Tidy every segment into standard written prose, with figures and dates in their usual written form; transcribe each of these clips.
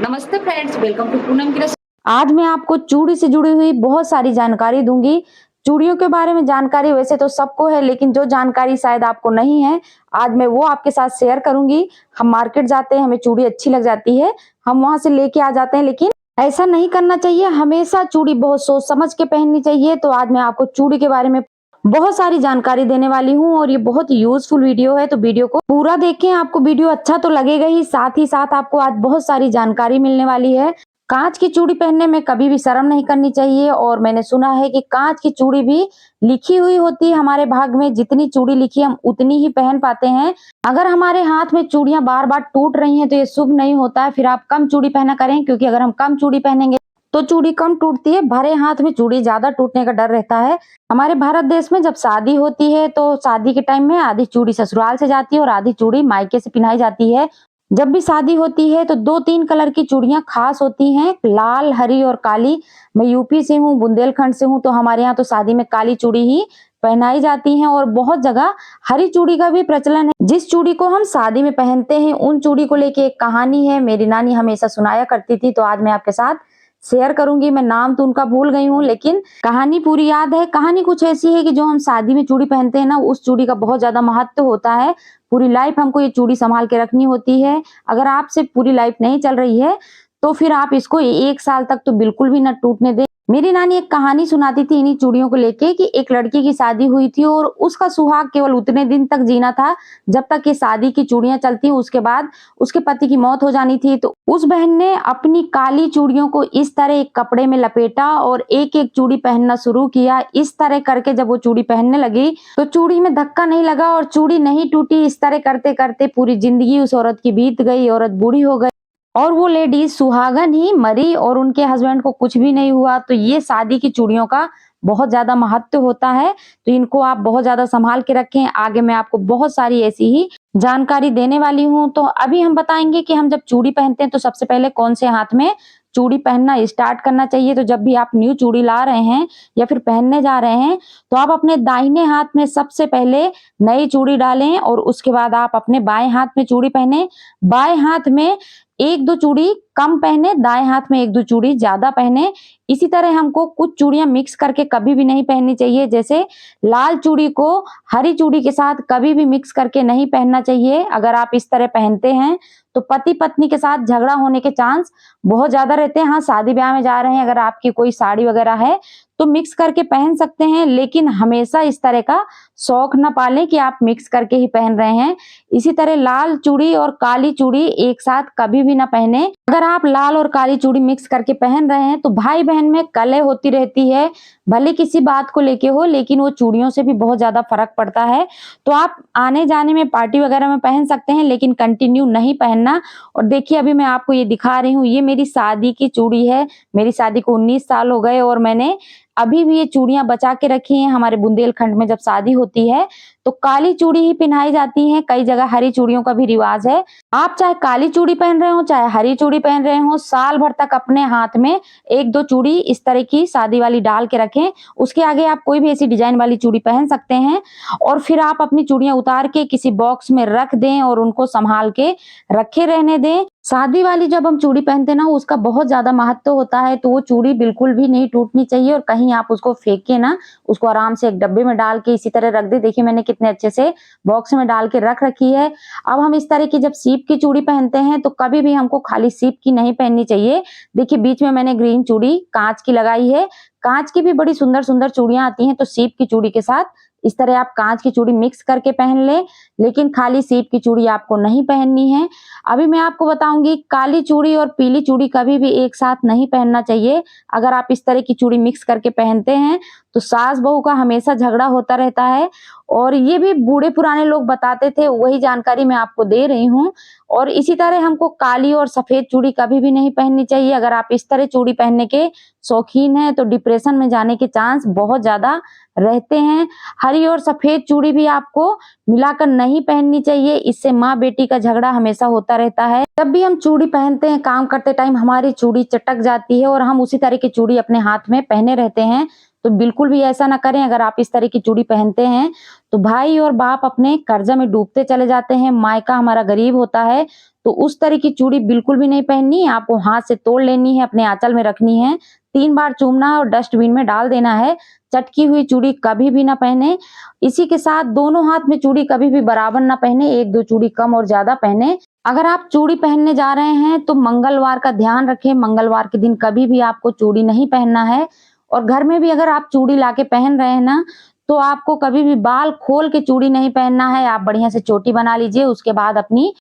नमस्ते friends, welcome to Poonam की आज मैं आपको चूड़ी से जुड़ी हुई बहुत सारी जानकारी दूंगी। चूड़ियों के बारे में जानकारी वैसे तो सबको है, लेकिन जो जानकारी शायद आपको नहीं है, आज मैं वो आपके साथ शेयर करूंगी। हम मार्केट जाते हैं, हमें चूड़ी अच्छी लग जाती है, हम वहां से लेके आ जाते हैं, लेकिन ऐसा नहीं करना चाहिए। हमेशा चूड़ी बहुत सोच समझ के पहननी चाहिए। तो आज मैं आपको चूड़ी के बारे में बहुत सारी जानकारी देने वाली हूँ और ये बहुत यूजफुल वीडियो है, तो वीडियो को पूरा देखें। आपको वीडियो अच्छा तो लगेगा ही साथ आपको आज बहुत सारी जानकारी मिलने वाली है। कांच की चूड़ी पहनने में कभी भी शर्म नहीं करनी चाहिए, और मैंने सुना है कि कांच की चूड़ी भी लिखी हुई होती है हमारे भाग में। जितनी चूड़ी लिखी हम उतनी ही पहन पाते हैं। अगर हमारे हाथ में चूड़ियां बार बार टूट रही हैं तो ये शुभ नहीं होता है। फिर आप कम चूड़ी पहना करें, क्योंकि अगर हम कम चूड़ी पहनेंगे तो चूड़ी कम टूटती है, भरे हाथ में चूड़ी ज्यादा टूटने का डर रहता है। हमारे भारत देश में जब शादी होती है तो शादी के टाइम में आधी चूड़ी ससुराल से जाती है और आधी चूड़ी मायके से पहनाई जाती है। जब भी शादी होती है तो 2-3 कलर की चूड़ियां खास होती हैं, लाल, हरी और काली। मैं यूपी से हूँ, बुंदेलखंड से हूँ, तो हमारे यहाँ तो शादी में काली चूड़ी ही पहनाई जाती है और बहुत जगह हरी चूड़ी का भी प्रचलन है। जिस चूड़ी को हम शादी में पहनते हैं उन चूड़ी को लेके एक कहानी है, मेरी नानी हमेशा सुनाया करती थी, तो आज मैं आपके साथ शेयर करूंगी। मैं नाम तो उनका भूल गई हूँ, लेकिन कहानी पूरी याद है। कहानी कुछ ऐसी है कि जो हम शादी में चूड़ी पहनते हैं ना, उस चूड़ी का बहुत ज्यादा महत्व होता है। पूरी लाइफ हमको ये चूड़ी संभाल के रखनी होती है। अगर आपसे पूरी लाइफ नहीं चल रही है तो फिर आप इसको 1 साल तक तो बिल्कुल भी न टूटने दें। मेरी नानी एक कहानी सुनाती थी इन्हीं चूड़ियों को लेके, कि एक लड़की की शादी हुई थी और उसका सुहाग केवल उतने दिन तक जीना था जब तक ये शादी की चूड़ियां चलती। उसके बाद उसके पति की मौत हो जानी थी। तो उस बहन ने अपनी काली चूड़ियों को इस तरह एक कपड़े में लपेटा और एक एक चूड़ी पहनना शुरू किया। इस तरह करके जब वो चूड़ी पहनने लगी तो चूड़ी में धक्का नहीं लगा और चूड़ी नहीं टूटी। इस तरह करते करते पूरी जिंदगी उस औरत की बीत गई। औरत बूढ़ी हो गई और वो लेडी सुहागन ही मरी और उनके हस्बैंड को कुछ भी नहीं हुआ। तो ये शादी की चूड़ियों का बहुत ज्यादा महत्व होता है, तो इनको आप बहुत ज्यादा संभाल के रखें। आगे मैं आपको बहुत सारी ऐसी ही जानकारी देने वाली हूँ। तो अभी हम बताएंगे कि हम जब चूड़ी पहनते हैं तो सबसे पहले कौन से हाथ में चूड़ी पहनना स्टार्ट करना चाहिए। तो जब भी आप न्यू चूड़ी ला रहे हैं या फिर पहनने जा रहे हैं तो आप अपने दाहिने हाथ में सबसे पहले नई चूड़ी डालें और उसके बाद आप अपने बाएं हाथ में चूड़ी पहने। बाएं हाथ में 1-2 चूड़ी कम पहने, दाएं हाथ में 1-2 चूड़ी ज्यादा पहने। इसी तरह हमको कुछ चूड़ियां मिक्स करके कभी भी नहीं पहननी चाहिए। जैसे लाल चूड़ी को हरी चूड़ी के साथ कभी भी मिक्स करके नहीं पहनना चाहिए। अगर आप इस तरह पहनते हैं तो पति पत्नी के साथ झगड़ा होने के चांस बहुत ज्यादा रहते हैं। हाँ, शादी ब्याह में जा रहे हैं, अगर आपकी कोई साड़ी वगैरह है तो मिक्स करके पहन सकते हैं, लेकिन हमेशा इस तरह का शौक ना पालें कि आप मिक्स करके ही पहन रहे हैं। इसी तरह लाल चूड़ी और काली चूड़ी एक साथ कभी भी ना पहने। अगर आप लाल और काली चूड़ी मिक्स करके पहन रहे हैं तो भाई बहन में कलह होती रहती है, भले किसी बात को लेके हो, लेकिन वो चूड़ियों से भी बहुत ज्यादा फर्क पड़ता है। तो आप आने जाने में पार्टी वगैरह में पहन सकते हैं, लेकिन कंटिन्यू नहीं पहनना। और देखिए अभी मैं आपको ये दिखा रही हूँ, ये मेरी शादी की चूड़ी है। मेरी शादी को 19 साल हो गए और मैंने अभी भी ये चूड़ियां बचा के रखी हैं। हमारे बुंदेलखंड में जब शादी होती है तो काली चूड़ी ही पहनाई जाती है, कई जगह हरी चूड़ियों का भी रिवाज है। आप चाहे काली चूड़ी पहन रहे हो चाहे हरी चूड़ी पहन रहे हो, साल भर तक अपने हाथ में 1-2 चूड़ी इस तरह की शादी वाली डाल के रखें। उसके आगे आप कोई भी ऐसी डिजाइन वाली चूड़ी पहन सकते हैं और फिर आप अपनी चूड़ियां उतार के किसी बॉक्स में रख दें और उनको संभाल के रखे रहने दें। शादी वाली जब हम चूड़ी पहनते हैं ना, उसका बहुत ज्यादा महत्व होता है, तो वो चूड़ी बिल्कुल भी नहीं टूटनी चाहिए और कहीं आप उसको फेंक के ना, उसको आराम से एक डब्बे में डाल के इसी तरह रख दे। देखिए मैंने कितने अच्छे से बॉक्स में डाल के रख रखी है। अब हम इस तरह की जब सीप की चूड़ी पहनते हैं तो कभी भी हमको खाली सीप की नहीं पहननी चाहिए। देखिए बीच में मैंने ग्रीन चूड़ी कांच की लगाई है। कांच की भी बड़ी सुंदर सुंदर चूड़ियां आती हैं, तो सीप की चूड़ी के साथ इस तरह आप कांच की चूड़ी मिक्स करके पहन ले, लेकिन खाली सीप की चूड़ी आपको नहीं पहननी है। अभी मैं आपको बताऊंगी, काली चूड़ी और पीली चूड़ी कभी भी एक साथ नहीं पहनना चाहिए। अगर आप इस तरह की चूड़ी मिक्स करके पहनते हैं तो सास बहू का हमेशा झगड़ा होता रहता है, और ये भी बूढ़े पुराने लोग बताते थे, वही जानकारी मैं आपको दे रही हूँ। और इसी तरह हमको काली और सफेद चूड़ी कभी भी नहीं पहननी चाहिए। अगर आप इस तरह चूड़ी पहनने के शौकीन हैं तो डिप्रेशन में जाने के चांस बहुत ज्यादा रहते हैं। हरी और सफेद चूड़ी भी आपको मिलाकर नहीं पहननी चाहिए, इससे माँ बेटी का झगड़ा हमेशा होता रहता है। जब भी हम चूड़ी पहनते हैं काम करते टाइम हमारी चूड़ी चटक जाती है और हम उसी तरह की चूड़ी अपने हाथ में पहने रहते हैं, तो बिल्कुल भी ऐसा ना करें। अगर आप इस तरह की चूड़ी पहनते हैं तो भाई और बाप अपने कर्जा में डूबते चले जाते हैं, मायका हमारा गरीब होता है। तो उस तरह की चूड़ी बिल्कुल भी नहीं पहननी है, आपको हाथ से तोड़ लेनी है, अपने आंचल में रखनी है, 3 बार चूमना है और डस्टबिन में डाल देना है। चटकी हुई चूड़ी कभी भी ना पहने। इसी के साथ दोनों हाथ में चूड़ी कभी भी बराबर ना पहने, 1-2 चूड़ी कम और ज्यादा पहने। अगर आप चूड़ी पहनने जा रहे हैं तो मंगलवार का ध्यान रखें, मंगलवार के दिन कभी भी आपको चूड़ी नहीं पहनना है। और घर में भी अगर आप चूड़ी लाके पहन रहे हैं ना, तो आपको कभी भी बाल खोल के चूड़ी नहीं पहनना है। आप बढ़िया से चोटी बना लीजिए, उसके बाद अपनी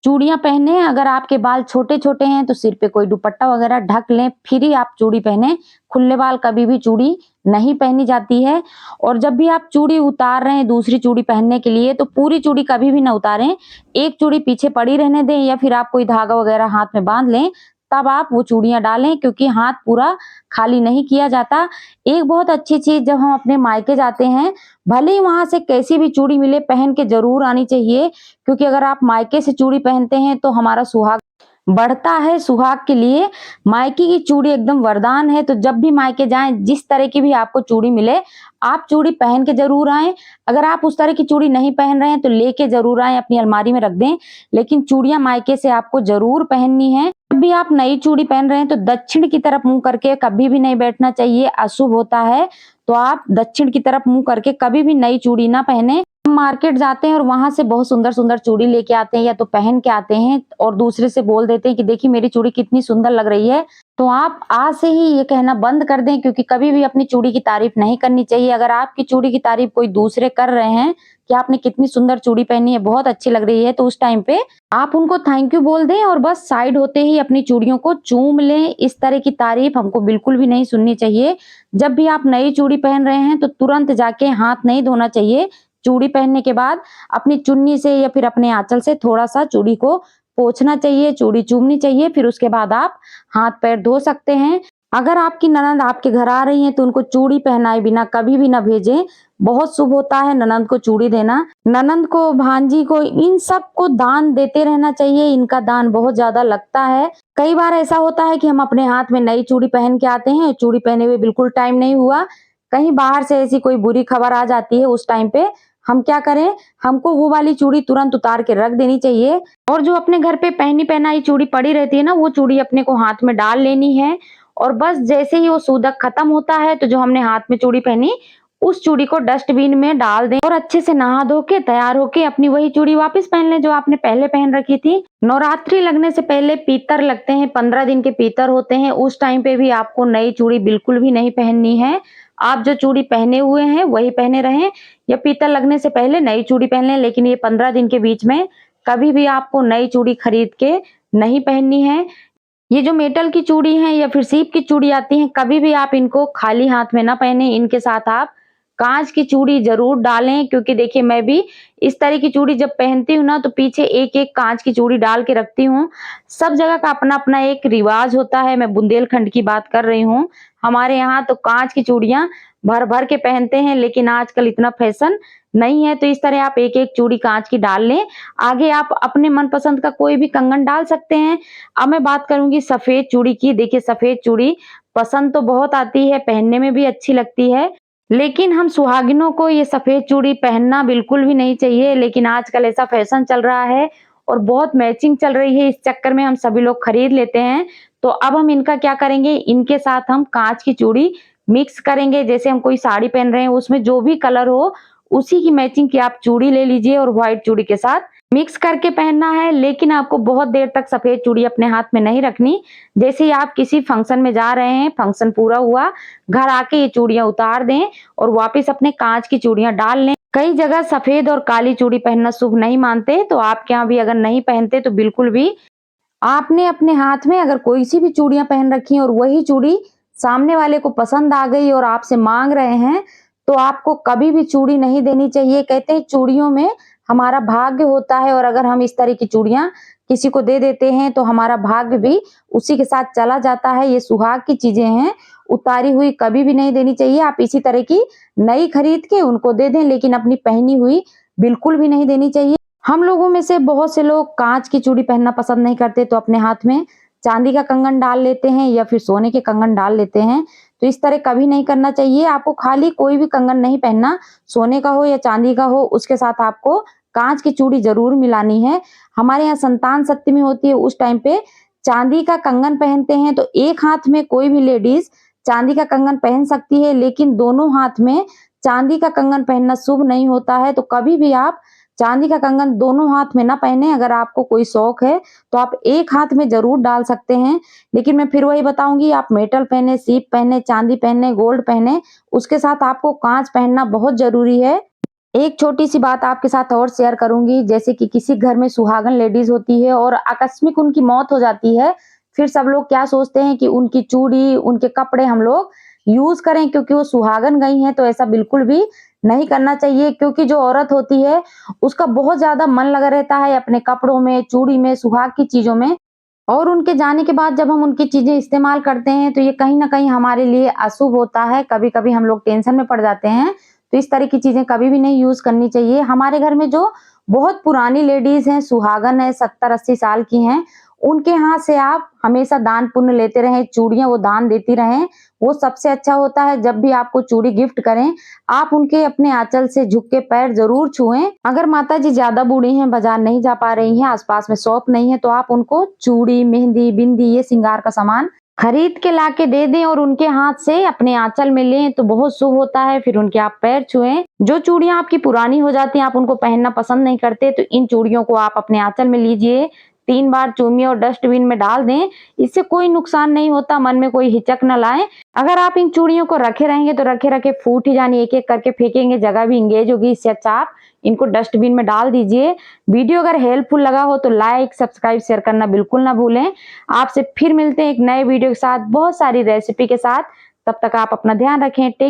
चूड़ियाँ पहने। अगर आपके बाल छोटे-छोटे हैं तो सिर पे कोई दुपट्टा वगैरह ढक लें, फिर ही आप चूड़ी पहने। खुले बाल कभी भी चूड़ी नहीं पहनी जाती है। और जब भी आप चूड़ी उतार रहे हैं दूसरी चूड़ी पहनने के लिए, तो पूरी चूड़ी कभी भी ना उतारें। एक चूड़ी पीछे पड़ी रहने दें या फिर आप कोई धागा वगैरह हाथ में बांध लें, तब आप वो चूड़ियाँ डालें, क्योंकि हाथ पूरा खाली नहीं किया जाता। एक बहुत अच्छी चीज़, जब हम अपने मायके जाते हैं, भले ही वहाँ से कैसी भी चूड़ी मिले पहन के ज़रूर आनी चाहिए, क्योंकि अगर आप मायके से चूड़ी पहनते हैं तो हमारा सुहाग बढ़ता है। सुहाग के लिए मायके की चूड़ी एकदम वरदान है। तो जब भी मायके जाएं, जिस तरह की भी आपको चूड़ी मिले, आप चूड़ी पहन के जरूर आएं। अगर आप उस तरह की चूड़ी नहीं पहन रहे हैं तो लेके जरूर आएं, अपनी अलमारी में रख दें, लेकिन चूड़ियां मायके से आपको जरूर पहननी है। जब भी आप नई चूड़ी पहन रहे हैं तो दक्षिण की तरफ मुंह करके कभी भी नहीं बैठना चाहिए, अशुभ होता है। तो आप दक्षिण की तरफ मुंह करके कभी भी नई चूड़ी ना पहने। हम मार्केट जाते हैं और वहां से बहुत सुंदर सुंदर चूड़ी लेके आते हैं या तो पहन के आते हैं और दूसरे से बोल देते हैं कि देखिए मेरी चूड़ी कितनी सुंदर लग रही है। तो आप आज से ही ये कहना बंद कर दें, क्योंकि कभी भी अपनी चूड़ी की तारीफ नहीं करनी चाहिए। अगर आपकी चूड़ी की तारीफ कोई दूसरे कर रहे हैं कि आपने कितनी सुंदर चूड़ी पहनी है, बहुत अच्छी लग रही है, तो उस टाइम पे आप उनको थैंक यू बोल दें और बस साइड होते ही अपनी चूड़ियों को चूम लें। इस तरह की तारीफ हमको बिल्कुल भी नहीं सुननी चाहिए। जब भी आप नई चूड़ी पहन रहे हैं तो तुरंत जाके हाथ नहीं धोना चाहिए। चूड़ी पहनने के बाद अपनी चुन्नी से या फिर अपने आंचल से थोड़ा सा चूड़ी को पोंछना चाहिए, चूड़ी चूमनी चाहिए, फिर उसके बाद आप हाथ पैर धो सकते हैं। अगर आपकी ननंद आपके घर आ रही हैं तो उनको चूड़ी पहनाए बिना कभी भी ना भेजें। बहुत शुभ होता है ननंद को चूड़ी देना। ननंद को, भांजी को, इन सब को दान देते रहना चाहिए। इनका दान बहुत ज्यादा लगता है। कई बार ऐसा होता है कि हम अपने हाथ में नई चूड़ी पहन के आते हैं, चूड़ी पहने हुए बिल्कुल टाइम नहीं हुआ, कहीं बाहर से ऐसी कोई बुरी खबर आ जाती है, उस टाइम पे हम क्या करें, हमको वो वाली चूड़ी तुरंत उतार के रख देनी चाहिए। और जो अपने घर पे पहनी पहनाई चूड़ी पड़ी रहती है ना, वो चूड़ी अपने को हाथ में डाल लेनी है। और बस जैसे ही वो सूदक खत्म होता है तो जो हमने हाथ में चूड़ी पहनी, उस चूड़ी को डस्टबिन में डाल दें और अच्छे से नहा धो के तैयार होके अपनी वही चूड़ी वापस पहन लें जो आपने पहले पहन रखी थी। नवरात्रि लगने से पहले पीतर लगते हैं, 15 दिन के पीतर होते हैं, उस टाइम पे भी आपको नई चूड़ी बिल्कुल भी नहीं पहननी है। आप जो चूड़ी पहने हुए हैं वही पहने रहें, या पीतर लगने से पहले नई चूड़ी पहन लें, लेकिन ये 15 दिन के बीच में कभी भी आपको नई चूड़ी खरीद के नहीं पहननी है। ये जो मेटल की चूड़ी है या फिर सीप की चूड़ी आती है, कभी भी आप इनको खाली हाथ में ना पहने। इनके साथ आप कांच की चूड़ी जरूर डालें, क्योंकि देखिए मैं भी इस तरह की चूड़ी जब पहनती हूँ ना, तो पीछे एक एक कांच की चूड़ी डाल के रखती हूँ। सब जगह का अपना अपना एक रिवाज होता है। मैं बुंदेलखंड की बात कर रही हूँ। हमारे यहाँ तो कांच की चूड़ियां भर भर के पहनते हैं, लेकिन आजकल इतना फैशन नहीं है। तो इस तरह आप एक एक चूड़ी कांच की डाल लें। आगे आप अपने मनपसंद का कोई भी कंगन डाल सकते हैं। अब मैं बात करूंगी सफेद चूड़ी की। देखिए सफेद चूड़ी पसंद तो बहुत आती है, पहनने में भी अच्छी लगती है, लेकिन हम सुहागिनों को ये सफेद चूड़ी पहनना बिल्कुल भी नहीं चाहिए। लेकिन आजकल ऐसा फैशन चल रहा है और बहुत मैचिंग चल रही है, इस चक्कर में हम सभी लोग खरीद लेते हैं। तो अब हम इनका क्या करेंगे, इनके साथ हम कांच की चूड़ी मिक्स करेंगे। जैसे हम कोई साड़ी पहन रहे हैं, उसमें जो भी कलर हो उसी की मैचिंग की आप चूड़ी ले लीजिए और व्हाइट चूड़ी के साथ मिक्स करके पहनना है। लेकिन आपको बहुत देर तक सफेद चूड़ी अपने हाथ में नहीं रखनी। जैसे ही आप किसी फंक्शन में जा रहे हैं, फंक्शन पूरा हुआ, घर आके ये चूड़ियां उतार दें और वापस अपने कांच की चूड़ियां डाल लें। कई जगह सफेद और काली चूड़ी पहनना शुभ नहीं मानते, तो आपके यहाँ भी अगर नहीं पहनते तो बिल्कुल भी आपने अपने हाथ में अगर कोई सी भी चूड़ियां पहन रखी हैं और वही चूड़ी सामने वाले को पसंद आ गई और आपसे मांग रहे हैं, तो आपको कभी भी चूड़ी नहीं देनी चाहिए। कहते हैं चूड़ियों में हमारा भाग्य होता है, और अगर हम इस तरह की चूड़ियां किसी को दे देते हैं तो हमारा भाग्य भी उसी के साथ चला जाता है। ये सुहाग की चीजें हैं, उतारी हुई कभी भी नहीं देनी चाहिए। आप इसी तरह की नई खरीद के उनको दे दें, लेकिन अपनी पहनी हुई बिल्कुल भी नहीं देनी चाहिए। हम लोगों में से बहुत से लोग कांच की चूड़ी पहनना पसंद नहीं करते, तो अपने हाथ में चांदी का कंगन डाल लेते हैं या फिर सोने के कंगन डाल लेते हैं। तो इस तरह कभी नहीं करना चाहिए। आपको खाली कोई भी कंगन नहीं पहनना, सोने का हो या चांदी का हो, उसके साथ आपको कांच की चूड़ी जरूर मिलानी है। हमारे यहाँ संतान सप्तमी होती है, उस टाइम पे चांदी का कंगन पहनते हैं। तो एक हाथ में कोई भी लेडीज चांदी का कंगन पहन सकती है, लेकिन दोनों हाथ में चांदी का कंगन पहनना शुभ नहीं होता है। तो कभी भी आप चांदी का कंगन दोनों हाथ में ना पहने। अगर आपको कोई शौक है तो आप एक हाथ में जरूर डाल सकते हैं, लेकिन मैं फिर वही बताऊंगी, आप मेटल पहने, सीप पहने, चांदी पहने, गोल्ड पहने, उसके साथ आपको कांच पहनना बहुत जरूरी है। एक छोटी सी बात आपके साथ और शेयर करूंगी, जैसे कि किसी घर में सुहागन लेडीज होती है और आकस्मिक उनकी मौत हो जाती है, फिर सब लोग क्या सोचते हैं कि उनकी चूड़ी, उनके कपड़े हम लोग यूज करें क्योंकि वो सुहागन गई हैं। तो ऐसा बिल्कुल भी नहीं करना चाहिए, क्योंकि जो औरत होती है उसका बहुत ज्यादा मन लगा रहता है अपने कपड़ों में, चूड़ी में, सुहाग की चीजों में, और उनके जाने के बाद जब हम उनकी चीजें इस्तेमाल करते हैं तो ये कहीं ना कहीं हमारे लिए अशुभ होता है। कभी कभी हम लोग टेंशन में पड़ जाते हैं। तो इस तरह की चीजें कभी भी नहीं यूज करनी चाहिए। हमारे घर में जो बहुत पुरानी लेडीज हैं, सुहागन है, 70-80 साल की हैं, उनके हाथ से आप हमेशा दान पुण्य लेते रहें, चूड़ियां वो दान देती रहें, वो सबसे अच्छा होता है। जब भी आपको चूड़ी गिफ्ट करें, आप उनके अपने आंचल से झुक के पैर जरूर छुएं। अगर माता जी ज्यादा बूढ़ी हैं, बाजार नहीं जा पा रही हैं, आसपास में शॉप नहीं है, तो आप उनको चूड़ी, मेहंदी, बिंदी, ये श्रृंगार का सामान खरीद के लाके दे दें और उनके हाथ से अपने आंचल में लें, तो बहुत शुभ होता है। फिर उनके आप पैर छुएं। जो चूड़ियां आपकी पुरानी हो जाती हैं, आप उनको पहनना पसंद नहीं करते, तो इन चूड़ियों को आप अपने आंचल में लीजिए, 3 बार चूमिए और डस्टबिन में डाल दें। इससे कोई नुकसान नहीं होता, मन में कोई हिचक न लाएं। अगर आप इन चूड़ियों को रखे रहेंगे तो रखे रखे फूट ही जानी, एक एक करके फेंकेंगे, जगह भी इंगेज होगी। इससे अच्छा आप इनको डस्टबिन में डाल दीजिए। वीडियो अगर हेल्पफुल लगा हो तो लाइक, सब्सक्राइब, शेयर करना बिल्कुल ना भूलें। आपसे फिर मिलते हैं एक नए वीडियो के साथ, बहुत सारी रेसिपी के साथ। तब तक आप अपना ध्यान रखें। टेक